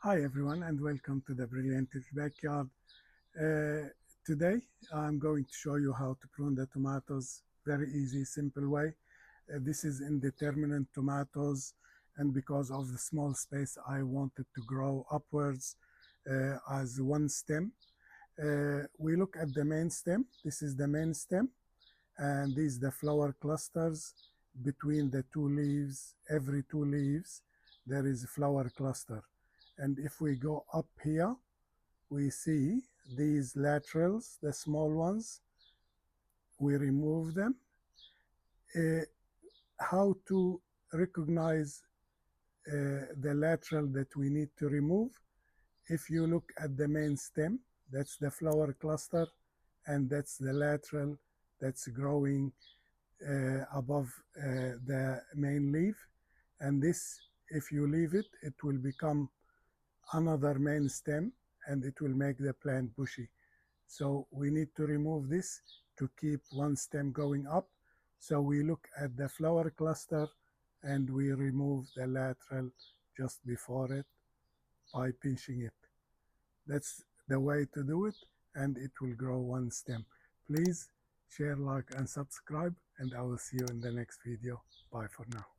Hi everyone and welcome to the Brilliant Backyard. Uh, Today I'm going to show you how to prune the tomatoes. Very easy, simple way. This is indeterminate tomatoes, and because of the small space I wanted to grow upwards as one stem. We look at the main stem. This is the main stem, and these the flower clusters. Between the two leaves, every two leaves there is a flower cluster. And if we go up here, we see these laterals, the small ones. We remove them. How to recognize the lateral that we need to remove? If you look at the main stem, that's the flower cluster, and that's the lateral that's growing above the main leaf. And this, if you leave it, it will become another main stem and it will make the plant bushy. So we need to remove this to keep one stem going up. So we look at the flower cluster and we remove the lateral just before it by pinching it. That's the way to do it, and it will grow one stem. Please share, like, and subscribe, and I will see you in the next video. Bye for now.